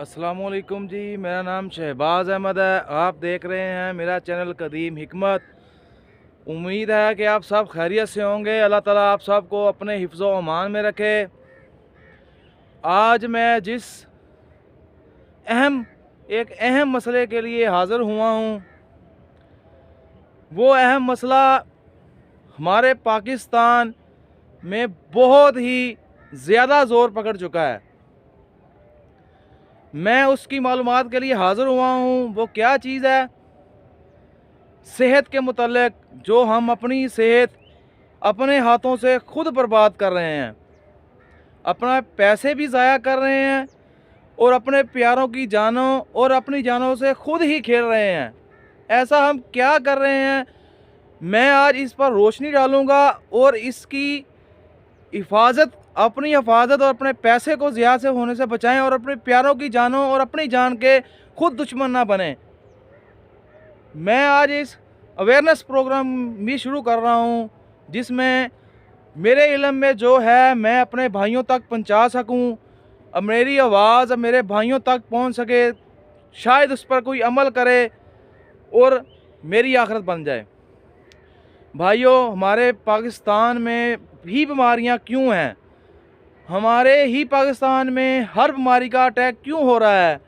अस्सलामुअलैकुम जी, मेरा नाम शहबाज़ अहमद है। आप देख रहे हैं मेरा चैनल कदीम हिकमत। उम्मीद है कि आप सब खैरियत से होंगे। अल्लाह ताला आप सबको अपने हिफ्ज़ व अमान में रखे। आज मैं एक अहम मसले के लिए हाज़िर हुआ हूँ। वो अहम मसला हमारे पाकिस्तान में बहुत ही ज़्यादा ज़ोर पकड़ चुका है। मैं उसकी मालूमात के लिए हाज़िर हुआ हूँ। वो क्या चीज़ है? सेहत के मुतल्लिक़, जो हम अपनी सेहत अपने हाथों से खुद बर्बाद कर रहे हैं, अपना पैसे भी ज़ाया कर रहे हैं और अपने प्यारों की जानों और अपनी जानों से खुद ही खेल रहे हैं। ऐसा हम क्या कर रहे हैं? मैं आज इस पर रोशनी डालूँगा और इसकी अपनी हिफाजत और अपने पैसे को ज़िया से होने से बचाएं और अपने प्यारों की जानों और अपनी जान के खुद दुश्मन ना बने। मैं आज इस अवेयरनेस प्रोग्राम भी शुरू कर रहा हूँ, जिसमें मेरे इल्म में जो है मैं अपने भाइयों तक पहुँचा सकूँ। अब मेरी आवाज़ मेरे भाइयों तक पहुँच सके, शायद उस पर कोई अमल करे और मेरी आखिरत बन जाए। भाइयों, हमारे पाकिस्तान में भी बीमारियाँ क्यों हैं? हमारे ही पाकिस्तान में हर बीमारी का अटैक क्यों हो रहा है?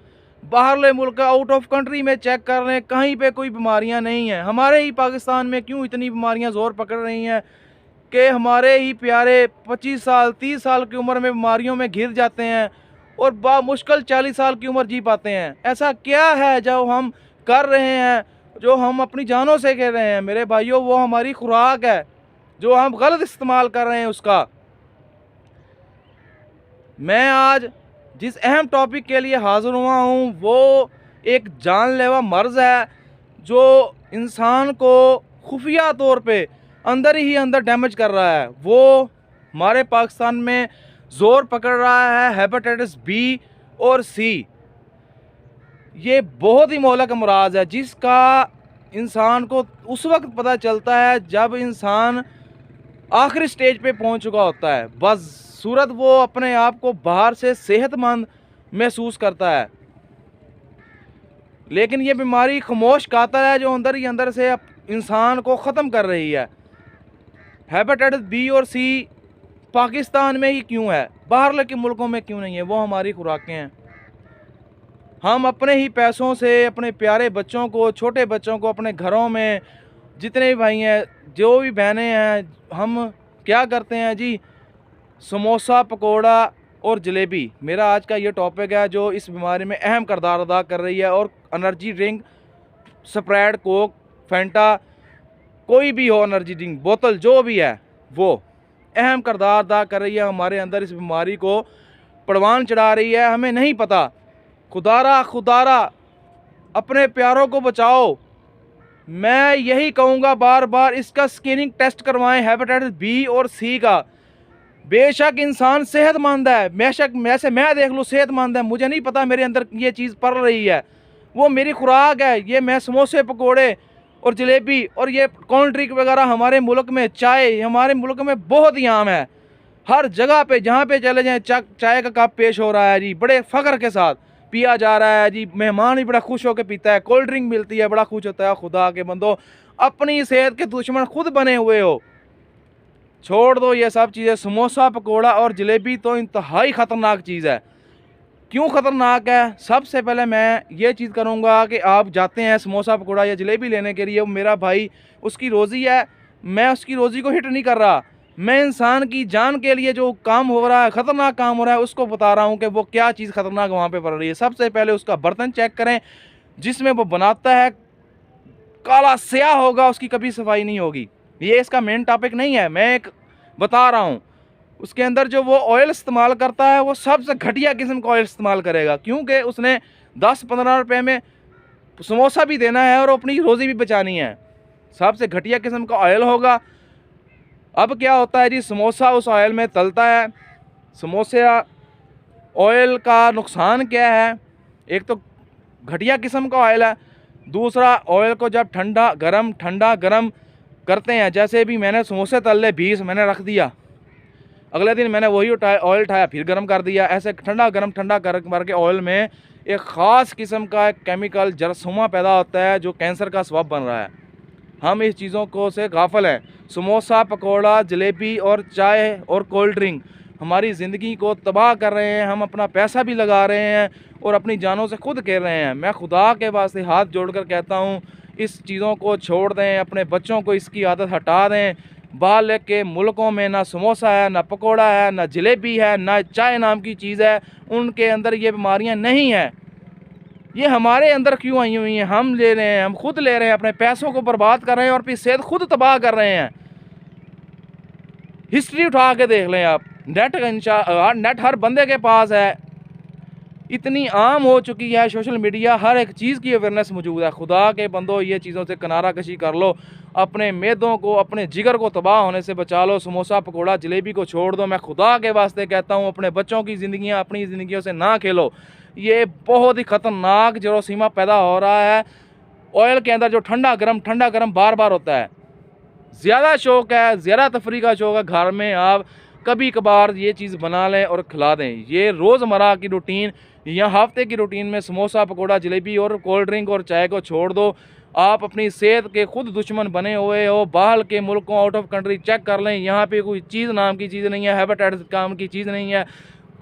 बाहरले मुल्क आउट ऑफ कंट्री में चेक कर रहे हैं, कहीं पे कोई बीमारियां नहीं हैं। हमारे ही पाकिस्तान में क्यों इतनी बीमारियां ज़ोर पकड़ रही हैं कि हमारे ही प्यारे 25 साल 30 साल की उम्र में बीमारियों में घिर जाते हैं और बामुश्किल 40 साल की उम्र जी पाते हैं। ऐसा क्या है जो हम कर रहे हैं, जो हम अपनी जानों से कह रहे हैं? मेरे भाइयों, वो हमारी खुराक है जो हम गलत इस्तेमाल कर रहे हैं उसका। मैं आज जिस अहम टॉपिक के लिए हाज़िर हुआ हूँ वो एक जानलेवा मर्ज़ है जो इंसान को खुफिया तौर पे अंदर ही अंदर डैमेज कर रहा है। वो हमारे पाकिस्तान में ज़ोर पकड़ रहा है, हेपेटाइटिस बी और सी। ये बहुत ही मोहलक अमराज़ है जिसका इंसान को उस वक्त पता चलता है जब इंसान आखिरी स्टेज पे पहुंच चुका होता है। बस सूरत वो अपने आप को बाहर से सेहतमंद महसूस करता है, लेकिन ये बीमारी खामोश कातिल है जो अंदर ही अंदर से इंसान को ख़त्म कर रही है। हेपेटाइटिस बी और सी पाकिस्तान में ही क्यों है, बाहर के मुल्कों में क्यों नहीं है? वो हमारी खुराकें हैं। हम अपने ही पैसों से अपने प्यारे बच्चों को, छोटे बच्चों को, अपने घरों में जितने भी भाई हैं, जो भी बहनें हैं, हम क्या करते हैं जी? समोसा, पकोड़ा और जलेबी मेरा आज का ये टॉपिक है जो इस बीमारी में अहम किरदार अदा कर रही है। और energy drink, Sprite, Coke, Fanta, कोई भी हो एनर्जी ड्रिंक बोतल जो भी है, वो अहम किरदार अदा कर रही है हमारे अंदर इस बीमारी को परवान चढ़ा रही है। हमें नहीं पता। खुदारा अपने प्यारों को बचाओ। मैं यही कहूँगा बार बार, इसका स्क्रीनिंग टेस्ट करवाएं हेपेटाइटिस बी और सी का। बेशक इंसान सेहतमंद है, बेशक मैं देख लूँ सेहतमंद है, मुझे नहीं पता मेरे अंदर ये चीज़ पड़ रही है, वो मेरी खुराक है। ये मैं समोसे, पकोड़े और जलेबी और ये कोल्ड ड्रिंक वगैरह हमारे मुल्क में, चाय हमारे मुल्क में बहुत ही आम है। हर जगह पे जहाँ पे चले जाएँ चाय का कप पेश हो रहा है जी, बड़े फ़ख्र के साथ पिया जा रहा है जी। मेहमान भी बड़ा खुश होकर पीता है, कोल्ड ड्रिंक मिलती है, बड़ा खुश होता है। खुदा के बंदो, अपनी सेहत के दुश्मन खुद बने हुए हो। छोड़ दो ये सब चीज़ें। समोसा, पकोड़ा और जलेबी तो इंतहाई ख़तरनाक चीज़ है। क्यों ख़तरनाक है? सबसे पहले मैं ये चीज़ करूँगा कि आप जाते हैं समोसा, पकोड़ा या जलेबी लेने के लिए, वो मेरा भाई, उसकी रोज़ी है, मैं उसकी रोज़ी को हिट नहीं कर रहा। मैं इंसान की जान के लिए जो काम हो रहा है, ख़तरनाक काम हो रहा है, उसको बता रहा हूँ कि वो क्या चीज़ ख़तरनाक वहाँ पे पड़ रही है। सबसे पहले उसका बर्तन चेक करें जिसमें वो बनाता है, काला स्याह होगा, उसकी कभी सफाई नहीं होगी। ये इसका मेन टॉपिक नहीं है, मैं एक बता रहा हूँ। उसके अंदर जो वो ऑयल इस्तेमाल करता है वो सबसे घटिया किस्म का ऑयल इस्तेमाल करेगा, क्योंकि उसने 10-15 रुपए में समोसा भी देना है और अपनी रोज़ी भी बचानी है। सबसे घटिया किस्म का ऑयल होगा। अब क्या होता है जी? समोसा उस ऑयल में तलता है। समोसे ऑयल का नुकसान क्या है? एक तो घटिया किस्म का ऑयल है, दूसरा ऑयल को जब ठंडा गरम करते हैं, जैसे भी मैंने समोसे तल ले 20 मैंने रख दिया, अगले दिन मैंने वही ऑयल उठाया, फिर गर्म कर दिया। ऐसे ठंडा करके ऑयल में एक ख़ास किस्म का एक केमिकल जरासीम पैदा होता है जो कैंसर का सबब बन रहा है। हम इस चीज़ों को से गाफिल हैं। समोसा, पकौड़ा, जलेबी और चाय और कोल्ड ड्रिंक हमारी ज़िंदगी को तबाह कर रहे हैं। हम अपना पैसा भी लगा रहे हैं और अपनी जानों से खुद कह रहे हैं। मैं खुदा के वास्ते हाथ जोड़कर कहता हूँ, इस चीज़ों को छोड़ दें, अपने बच्चों को इसकी आदत हटा दें। बाहर के मुल्कों में ना समोसा है, ना पकौड़ा है, ना जलेबी है, ना चाय नाम की चीज़ है। उनके अंदर ये बीमारियां नहीं हैं। ये हमारे अंदर क्यों आई हुई हैं? हम ले रहे हैं, हम खुद ले रहे हैं, अपने पैसों को बर्बाद कर रहे हैं और फिर सेहत खुद तबाह कर रहे हैं। हिस्ट्री उठा के देख लें आप, नेट हर बंदे के पास है। इतनी आम हो चुकी है सोशल मीडिया, हर एक चीज़ की अवेयरनेस मौजूद है। खुदा के बंदो, ये चीज़ों से किनारा कशी कर लो। अपने मैदों को, अपने जिगर को तबाह होने से बचा लो। समोसा, पकौड़ा, जलेबी को छोड़ दो। मैं खुदा के वास्ते कहता हूँ, अपने बच्चों की ज़िंदगियाँ अपनी ज़िंदगियों से ना खेलो। ये बहुत ही ख़तरनाक जरासीम पैदा हो रहा है। ऑयल के अंदर जो ठंडा गरम बार बार होता है। ज़्यादा शौक़ है, ज़्यादा तफरी का शौक़ है, घर में आप कभी कभार ये चीज़ बना लें और खिला दें। ये रोज़मर्रा की रूटीन या हफ्ते की रूटीन में समोसा, पकौड़ा, जलेबी और कोल्ड ड्रिंक और चाय को छोड़ दो। आप अपनी सेहत के खुद दुश्मन बने हुए हो। बाहर के मुल्कों, आउट ऑफ कंट्री चेक कर लें, यहाँ पे कोई चीज़ नाम की चीज़ नहीं है, हेपेटाइटिस नाम की चीज़ नहीं है।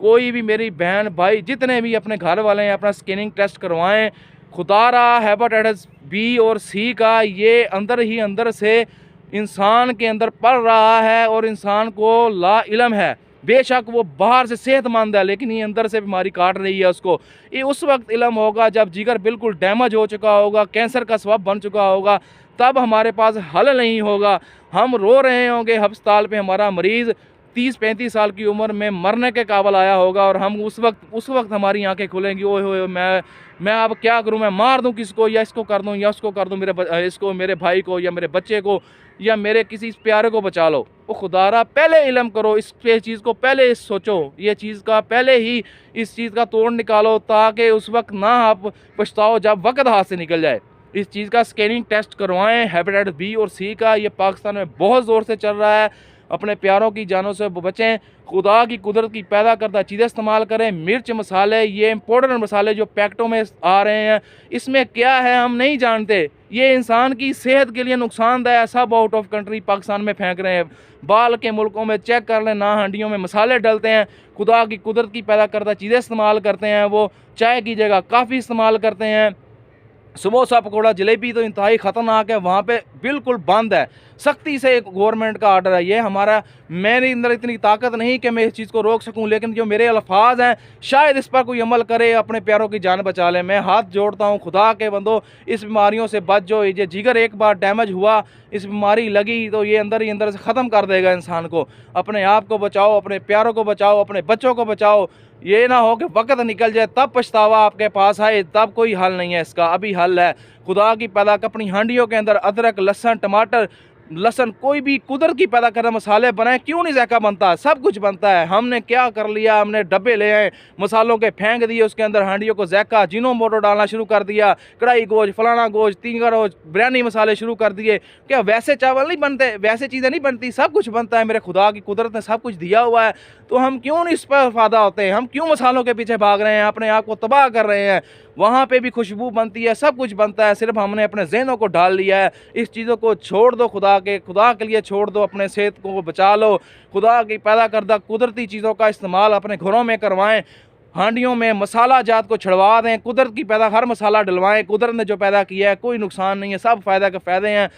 कोई भी मेरी बहन भाई जितने भी अपने घर वाले हैं, अपना स्कैनिंग टेस्ट करवाएं। खुदारा हेपेटाइटिस बी और सी का ये अंदर ही अंदर से इंसान के अंदर पड़ रहा है और इंसान को ला इल्म है। बेशक वो बाहर से सेहतमंद है, लेकिन ये अंदर से बीमारी काट रही है उसको। ये उस वक्त इल्म होगा जब जिगर बिल्कुल डैमेज हो चुका होगा, कैंसर का सबब बन चुका होगा, तब हमारे पास हल नहीं होगा। हम रो रहे होंगे अस्पताल पे, हमारा मरीज़ 30-35 साल की उम्र में मरने के काबिल आया होगा और हम उस वक्त हमारी आंखें खुलेंगी, ओए होए मैं अब क्या करूं, मैं मार दूं किसको, या इसको कर दूं, या उसको कर दूं, मेरे भाई को, या मेरे बच्चे को, या मेरे किसी प्यारे को बचा लो। वो खुदारा पहले इल्म करो, इस चीज़ को पहले सोचो, ये चीज़ का पहले ही इस चीज़ का तोड़ निकालो, ताकि उस वक्त ना आप पछताओ जब वक्त हाथ से निकल जाए। इस चीज़ का स्कैनिंग टेस्ट करवाएं। हेपेटाइटिस बी और सी का ये पाकिस्तान में बहुत ज़ोर से चल रहा है। अपने प्यारों की जानों से बचें। खुदा की कुदरत की पैदा करदा चीज़ें इस्तेमाल करें। मिर्च मसाले, ये इम्पोर्टेड मसाले जो पैकेटों में आ रहे हैं, इसमें क्या है हम नहीं जानते। ये इंसान की सेहत के लिए नुकसानदायक है। सब आउट ऑफ कंट्री पाकिस्तान में फेंक रहे हैं। बाल के मुल्कों में चेक कर लें, ना हंडियों में मसाले डलते हैं। खुदा की कुदरत की पैदा करदा चीज़ें इस्तेमाल करते हैं। वो चाय की जगह काफ़ी इस्तेमाल करते हैं। समोसा, पकौड़ा, जलेबी तो इंतहाई ख़तरनाक है, वहाँ पे बिल्कुल बंद है। सख्ती से एक गवर्नमेंट का आर्डर है। ये हमारा, मेरे अंदर इतनी ताकत नहीं कि मैं इस चीज़ को रोक सकूं, लेकिन जो मेरे अल्फाज हैं शायद इस पर कोई अमल करे, अपने प्यारों की जान बचा ले। मैं हाथ जोड़ता हूँ, खुदा के बंदो, इस बीमारियों से बच जो। ये जिगर एक बार डैमेज हुआ, इस बीमारी लगी तो ये अंदर ही अंदर से ख़त्म कर देगा इंसान को। अपने आप को बचाओ, अपने प्यारों को बचाओ, अपने बच्चों को बचाओ। ये ना हो कि वक्त निकल जाए तब पछतावा आपके पास आए, तब कोई हल नहीं है इसका। अभी हल है। खुदा की पैदा अपनी हांडियों के अंदर अदरक, लहसुन, टमाटर, कोई भी कुदरत की पैदा कर मसाले बनाए। क्यों नहीं जायका बनता? सब कुछ बनता है। हमने क्या कर लिया, हमने डब्बे ले आए मसालों के, फेंक दिए उसके अंदर, हांडियों को जायका जिनो मोटो डालना शुरू कर दिया। कढ़ाई गोश्त, फलाना गोश्त, तीनगा रोज, बिरयानी मसाले शुरू कर दिए। क्या वैसे चावल नहीं बनते? वैसे चीज़ें नहीं बनती? सब कुछ बनता है। मेरे खुदा की कुदरत ने सब कुछ दिया हुआ है, तो हम क्यों नहीं इस पर फायदा होते हैं? हम क्यों मसालों के पीछे भाग रहे हैं, अपने आप को तबाह कर रहे हैं? वहाँ पे भी खुशबू बनती है, सब कुछ बनता है, सिर्फ हमने अपने जहनों को डाल लिया है। इस चीज़ों को छोड़ दो, खुदा के लिए छोड़ दो। अपने सेहत को बचा लो। खुदा की पैदा करदा कुदरती चीज़ों का इस्तेमाल अपने घरों में करवाएं। हांडियों में मसाला जात को छिड़वा दें। कुदरत की पैदा हर मसाला डलवाएं। कुदरत ने जो पैदा किया है कोई नुकसान नहीं है, सब फ़ायदा के फ़ायदे हैं।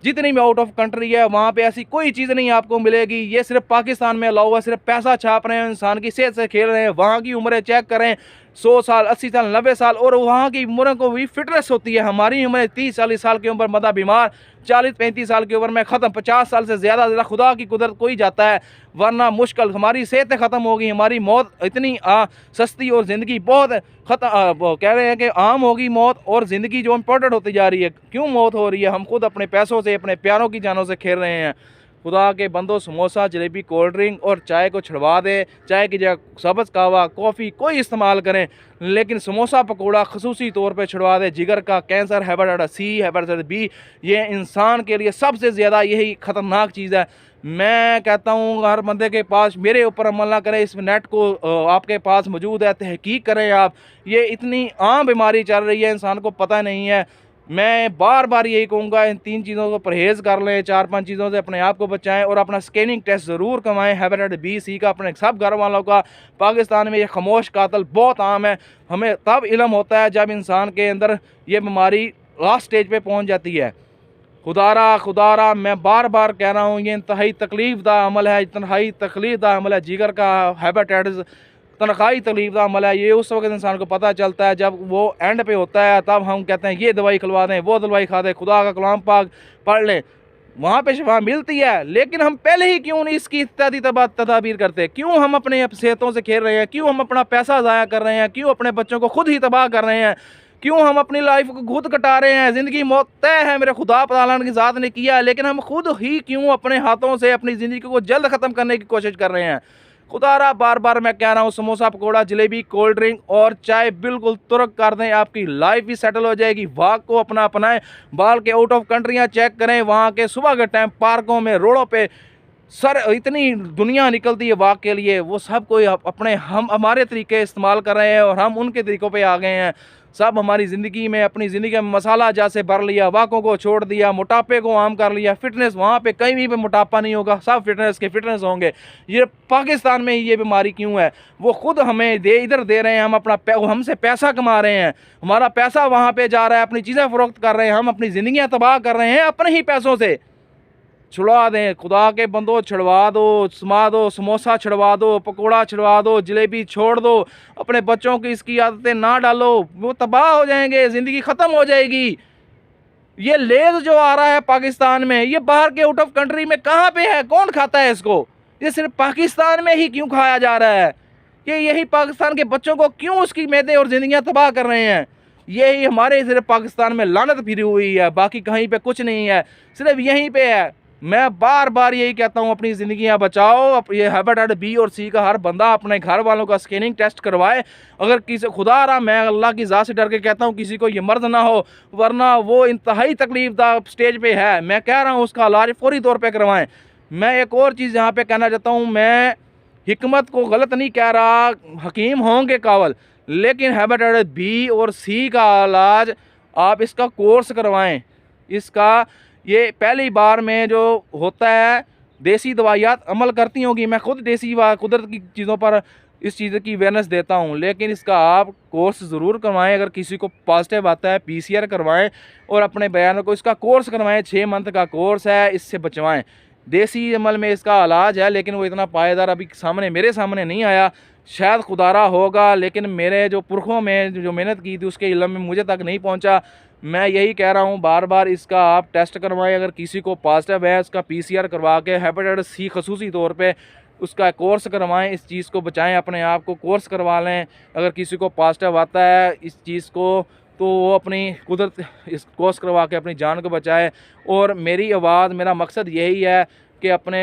जितनी भी आउट ऑफ कंट्री है वहाँ पे ऐसी कोई चीज़ नहीं आपको मिलेगी। ये सिर्फ पाकिस्तान में अलाउ है, सिर्फ पैसा छाप रहे हैं, इंसान की सेहत से खेल रहे हैं। वहाँ की उम्रें चेक करें, 100 साल, 80 साल, 90 साल, और वहाँ की उम्रों को भी फिटनेस होती है। हमारी उम्र 30-40 साल की उम्र मदा बीमार, 40-35 साल की उम्र में ख़त्म, 50 साल से ज़्यादा खुदा की कुदरत कोई जाता है, वरना मुश्किल हमारी सेहतें ख़त्म होगी। हमारी मौत इतनी सस्ती और ज़िंदगी बहुत कह रहे हैं कि आम होगी मौत, और ज़िंदगी जो इम्पोर्टेंट होती जा रही है। क्यों मौत हो रही है? हम खुद अपने पैसों से, अपने प्यारों की जानों से खेल रहे हैं। खुदा के बंदो, समोसा, जलेबी, कोल्ड ड्रिंक और चाय को छुड़वा दें। चाय की जगह सब्ज़ कहवा, कॉफ़ी कोई इस्तेमाल करें, लेकिन समोसा पकौड़ा खसूसी तौर पे छुड़वा दें। जिगर का cancer, hepatitis C, hepatitis B, ये इंसान के लिए सबसे ज़्यादा यही ख़तरनाक चीज़ है। मैं कहता हूँ हर बंदे के पास, मेरे ऊपर अमल ना करें, इस नेट को आपके पास मौजूद है, तहकीक करें आप। ये इतनी आम बीमारी चल रही है, इंसान को पता नहीं है। मैं बार बार यही कहूँगा, इन 3 चीज़ों को परहेज़ कर लें, 4-5 चीज़ों से अपने आप को बचाएं और अपना स्कैनिंग टेस्ट ज़रूर करवाएं हेपेटाइटिस बी, सी का अपने सब घर वालों का। पाकिस्तान में ये खामोश कातिल बहुत आम है। हमें तब इल्म होता है जब इंसान के अंदर ये बीमारी लास्ट स्टेज पे पहुँच जाती है। खुदारा मैं बार बार कह रहा हूँ, ये इंतहाई तकलीफ़ दा अमल है, इंतहाई तकलीफ़ दा अमल है। जिगर का हेपेटाइटिस तनख़ाई तकलीफ़ दा अमल है। ये उस वक्त इंसान को पता चलता है जब वो एंड पे होता है, तब हम कहते हैं ये दवाई खिलवा दें, वो दवाई खा दें, खुदा का कलाम पाक पढ़ लें, वहाँ पे शिफा मिलती है। लेकिन हम पहले ही क्यों नहीं इसकी इत्यादि तदाबीर करते? क्यों हम अपने सेहतों से खेल रहे हैं? क्यों हम अपना पैसा ज़ाया कर रहे हैं? क्यों अपने बच्चों को खुद ही तबाह कर रहे हैं? क्यों हम अपनी लाइफ को खुद कटा रहे हैं? ज़िंदगी मौत तय है, मेरे खुदा ताला की ज़ात ने किया, लेकिन हम खुद ही क्यों अपने हाथों से अपनी ज़िंदगी को जल्द ख़त्म करने की कोशिश कर रहे हैं? खुदारा बार बार मैं कह रहा हूँ, समोसा, पकौड़ा, जलेबी, कोल्ड ड्रिंक और चाय बिल्कुल तुरक कर दें, आपकी लाइफ भी सेटल हो जाएगी। वॉक को अपना अपनाएं, बाल के आउट ऑफ कंट्रियाँ चेक करें, वहाँ के सुबह के टाइम पार्कों में, रोडों पे सर इतनी दुनिया निकलती है वॉक के लिए, वो सब कोई अपने हमारे तरीके इस्तेमाल कर रहे हैं और हम उनके तरीक़ों पे आ गए हैं। सब हमारी ज़िंदगी में, अपनी ज़िंदगी में मसाला जैसे भर लिया, वाकों को छोड़ दिया, मोटापे को आम कर लिया। फिटनेस वहाँ पे कहीं भी मोटापा नहीं होगा, सब फिटनेस होंगे। ये पाकिस्तान में ये बीमारी क्यों है? वो खुद हमें इधर दे रहे हैं, हम हमसे पैसा कमा रहे हैं, हमारा पैसा वहाँ पे जा रहा है, अपनी चीज़ें फ़रोख्त कर रहे हैं, हम अपनी ज़िंदगियाँ तबाह कर रहे हैं अपने ही पैसों से। छुड़वा दें, खुदा के बंदो, छुड़वा दो, समोसा छुड़वा दो, पकौड़ा छुड़वा दो, जलेबी छोड़ दो। अपने बच्चों की इसकी आदतें ना डालो, वो तबाह हो जाएंगे, ज़िंदगी ख़त्म हो जाएगी। ये लेज़ जो आ रहा है पाकिस्तान में, ये बाहर के आउट ऑफ कंट्री में कहाँ पे है? कौन खाता है इसको? ये सिर्फ पाकिस्तान में ही क्यों खाया जा रहा है? कि यही पाकिस्तान के बच्चों को क्यों उसकी मैदे और ज़िंदगियाँ तबाह कर रहे हैं? यही हमारे सिर्फ पाकिस्तान में लानत फिरी हुई है, बाकी कहीं पे कुछ नहीं है, सिर्फ यहीं पे है। मैं बार बार यही कहता हूँ, अपनी ज़िंदगियाँ बचाओ। ये हेपेटाइटिस बी और सी का हर बंदा अपने घर वालों का स्कैनिंग टेस्ट करवाए। अगर किसी खुदा रहा, मैं अल्लाह की ज़ात से डर के कहता हूँ, किसी को ये मर्ज ना हो, वरना वो इंतहाई तकलीफ़दा स्टेज पे है। मैं कह रहा हूँ उसका इलाज फौरी तौर पे करवाएं। मैं एक और चीज़ यहाँ पे कहना चाहता हूँ, मैं हिकमत को गलत नहीं कह रहा, हकीम होंगे कावल, लेकिन हेपेटाइटिस बी और सी का इलाज आप इसका कोर्स करवाएं। इसका ये पहली बार में जो होता है, देसी दवाइयाँ अमल करती होंगी, मैं खुद देसी व कुदरत की चीज़ों पर इस चीज़ की अवेयरनेस देता हूँ, लेकिन इसका आप कोर्स ज़रूर करवाएं। अगर किसी को पॉजिटिव आता है, PCR करवाएं और अपने बयानों को इसका कोर्स करवाएं। 6 मंथ का कोर्स है, इससे बचवाएं। देसी अमल में इसका इलाज है, लेकिन वो इतना पायेदार अभी मेरे सामने नहीं आया। शायद खुदारा होगा, लेकिन मेरे जो पुरखों में जो मेहनत की थी उसके इल्म में मुझे तक नहीं पहुंचा। मैं यही कह रहा हूं, बार बार इसका आप टेस्ट करवाएं। अगर किसी को पॉजिटिव है, उसका PCR करवा के हेपेटाइटिस सी खसूसी तौर पे उसका कोर्स करवाएं। इस चीज़ को बचाएं, अपने आप को कोर्स करवा लें। अगर किसी को पॉजिटिव आता है इस चीज़ को, तो वो अपनी कुदरत इस कोर्स करवा के अपनी जान को बचाए। और मेरी आवाज़, मेरा मकसद यही है कि अपने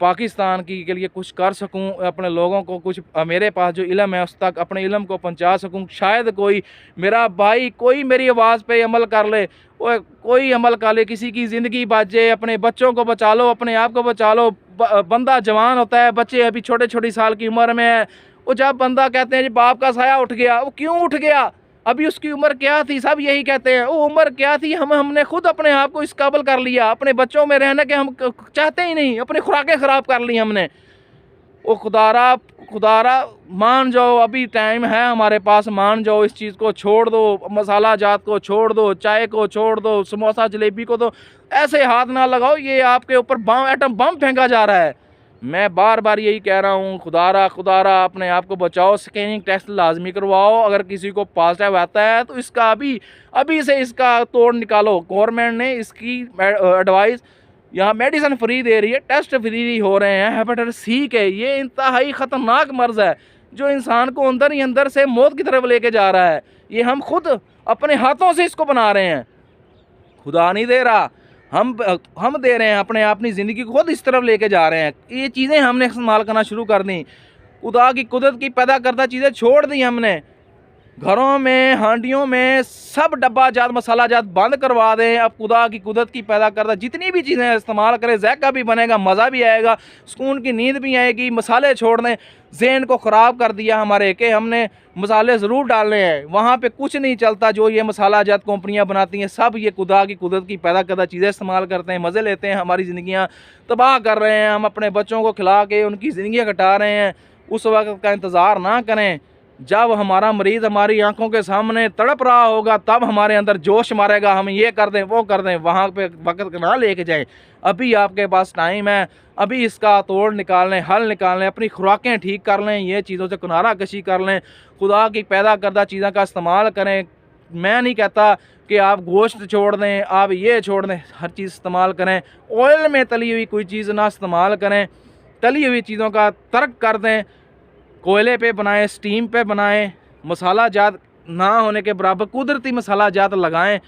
पाकिस्तान की के लिए कुछ कर सकूं, अपने लोगों को कुछ मेरे पास जो इल्म है उस तक अपने इल्म को पहुंचा सकूं। शायद कोई मेरा भाई, कोई मेरी आवाज़ पे अमल कर ले, कोई अमल कर ले, किसी की ज़िंदगी बच जाए। अपने बच्चों को बचा लो, अपने आप को बचा लो। बंदा जवान होता है, बच्चे अभी छोटे साल की उम्र में है, वो जब बंदा कहते हैं जी बाप का साया उठ गया, वो क्यों उठ गया? अभी उसकी उम्र क्या थी? सब यही कहते हैं, वो उम्र क्या थी? हमने खुद अपने आप को इस काबिल कर लिया, अपने बच्चों में रहने के हम चाहते ही नहीं, अपनी खुराकें ख़राब कर ली हमने। वो खुदारा मान जाओ, अभी टाइम है हमारे पास, मान जाओ, इस चीज़ को छोड़ दो, मसाला जात को छोड़ दो, चाय को छोड़ दो, समोसा जलेबी को तो ऐसे हाथ ना लगाओ, ये आपके ऊपर एटम बम फेंका जा रहा है। मैं बार बार यही कह रहा हूँ, खुदारा अपने आप को बचाओ, स्कैनिंग टेस्ट लाजमी करवाओ। अगर किसी को पॉजिटिव आता है तो इसका अभी से इसका तोड़ निकालो। गवर्नमेंट ने इसकी एडवाइस, यहाँ मेडिसिन फ्री दे रही है, टेस्ट फ्री हो रहे हैं हेपेटाइटिस सी के। ये इंतहाई ख़तरनाक मर्ज़ है जो इंसान को अंदर ही अंदर से मौत की तरफ लेके जा रहा है। ये हम खुद अपने हाथों से इसको बना रहे हैं, खुदा नहीं दे रहा। हम दे रहे हैं अपनी ज़िंदगी को खुद इस तरफ लेके जा रहे हैं। ये चीज़ें हमने इस्तेमाल करना शुरू कर दी, खुदा की कुदरत की पैदा करदा चीज़ें छोड़ दी हमने। घरों में, हांडियों में सब डब्बा जात, मसाला जात बंद करवा दें। अब खुदा की कुदरत की पैदा करदा जितनी भी चीज़ें इस्तेमाल करें, ज़ायका भी बनेगा, मज़ा भी आएगा, सुकून की नींद भी आएगी। मसाले छोड़ दें, ज़हन को ख़राब कर दिया हमारे कि हमने मसाले ज़रूर डालने हैं, वहाँ पे कुछ नहीं चलता। जो ये मसाला जात कंपनियाँ बनाती हैं, सब ये खुदा की कुदरत की पैदा करदा चीज़ें इस्तेमाल करते हैं, मज़े लेते हैं, हमारी ज़िंदगियाँ तबाह कर रहे हैं। हम अपने बच्चों को खिला के उनकी ज़िंदगियाँ कटा रहे हैं। उस वक्त का इंतज़ार ना करें जब हमारा मरीज़ हमारी आंखों के सामने तड़प रहा होगा, तब हमारे अंदर जोश मारेगा, हम ये कर दें, वो कर दें। वहाँ पे वक्त ना लेके जाएं। अभी आपके पास टाइम है, अभी इसका तोड़ निकाल लें, हल निकाल लें, अपनी खुराकें ठीक कर लें, ये चीज़ों से किनारा कशी कर लें, खुदा की पैदा करदा चीज़ों का इस्तेमाल करें। मैं नहीं कहता कि आप गोश्त छोड़ दें, आप ये छोड़ दें, हर चीज़ इस्तेमाल करें। ऑयल में तली हुई कोई चीज़ ना इस्तेमाल करें, तली हुई चीज़ों का तर्क कर दें। कोयले पे बनाएं, स्टीम पे बनाएं, मसाला जात ना होने के बराबर कुदरती मसाला जात लगाएं।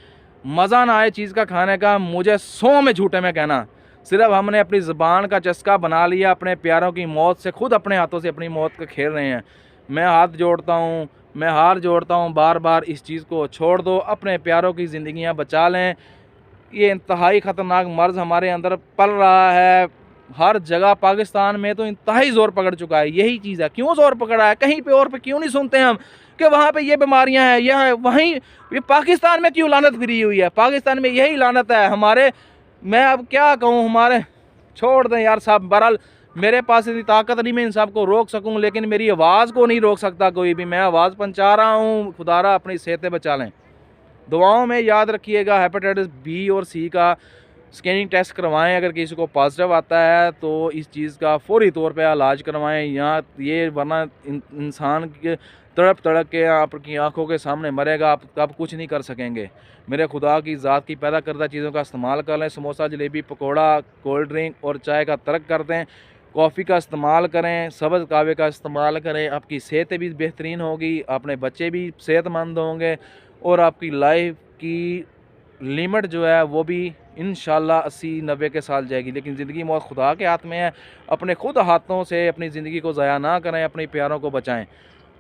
मज़ा ना आए चीज़ का खाने का, मुझे 100 में झूठे में कहना। सिर्फ हमने अपनी ज़बान का चस्का बना लिया, अपने प्यारों की मौत से खुद अपने हाथों से अपनी मौत को खेल रहे हैं। मैं हाथ जोड़ता हूँ, मैं हार जोड़ता हूँ, बार बार इस चीज़ को छोड़ दो, अपने प्यारों की ज़िंदगियाँ बचा लें। ये इंतहाई ख़तरनाक मर्ज़ हमारे अंदर पल रहा है। हर जगह पाकिस्तान में तो इंतहाई ज़ोर पकड़ चुका है। यही चीज़ है, क्यों ज़ोर पकड़ा है, कहीं पे और पे क्यों नहीं सुनते हम कि वहाँ पे ये बीमारियाँ हैं, यह है, वहीं ये पाकिस्तान में क्यों लानत फिरी हुई है। पाकिस्तान में यही लानत है हमारे। मैं अब क्या कहूँ, हमारे छोड़ दें यार साहब। बहरहाल मेरे पास इतनी ताकत नहीं मैं इन सब को रोक सकूँ, लेकिन मेरी आवाज़ को नहीं रोक सकता कोई भी। मैं आवाज़ पहुँचा रहा हूँ। खुदारा अपनी सेहतें बचा लें। दुआओं में याद रखिएगा, हेपेटाइटिस बी और सी का स्कैनिंग टेस्ट करवाएं। अगर किसी को पॉजिटिव आता है तो इस चीज़ का फौरी तौर पे इलाज करवाएं, या ये वरना इंसान के तड़प तड़प के आपकी आंखों के सामने मरेगा, आप कुछ नहीं कर सकेंगे। मेरे खुदा की ज़ात की पैदा करदा चीज़ों का इस्तेमाल कर लें। समोसा, जलेबी, पकौड़ा, कोल्ड ड्रिंक और चाय का तर्क कर दें। कॉफ़ी का इस्तेमाल करें, सब्ज़ कहवे का इस्तेमाल करें। आपकी सेहत भी बेहतरीन होगी, अपने बच्चे भी सेहतमंद होंगे, और आपकी लाइफ की लिमिट जो है वो भी इंशाल्लाह 80-90 के साल जाएगी। लेकिन ज़िंदगी मौत खुदा के हाथ में है। अपने खुद हाथों से अपनी ज़िंदगी को ज़ाया ना करें, अपने प्यारों को बचाएं।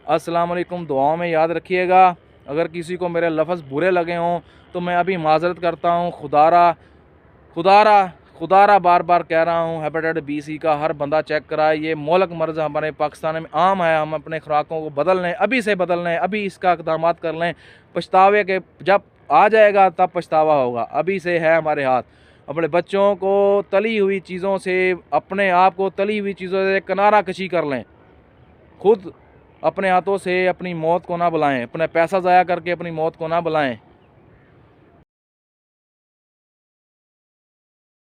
अस्सलाम वालेकुम। दुआओं में याद रखिएगा। अगर किसी को मेरे लफ्ज़ बुरे लगे हों तो मैं अभी माज़रत करता हूँ। खुदारा खुदारा खुदारा बार बार कह रहा हूँ, हेपेटाइटिस बी सी का हर बंदा चेक कराए। ये मोहलक मर्ज़ हमारे पाकिस्तान में आम है। हम अपने खुराकों को बदल लें, अभी से बदल लें, अभी इसका इक़दाम कर लें। पछतावे के जब आ जाएगा तब पछतावा होगा, अभी से है हमारे हाथ। अपने बच्चों को तली हुई चीज़ों से, अपने आप को तली हुई चीज़ों से किनारा कशी कर लें। खुद अपने हाथों से अपनी मौत को ना बुलाएं, अपना पैसा ज़ाया करके अपनी मौत को ना बुलाएं।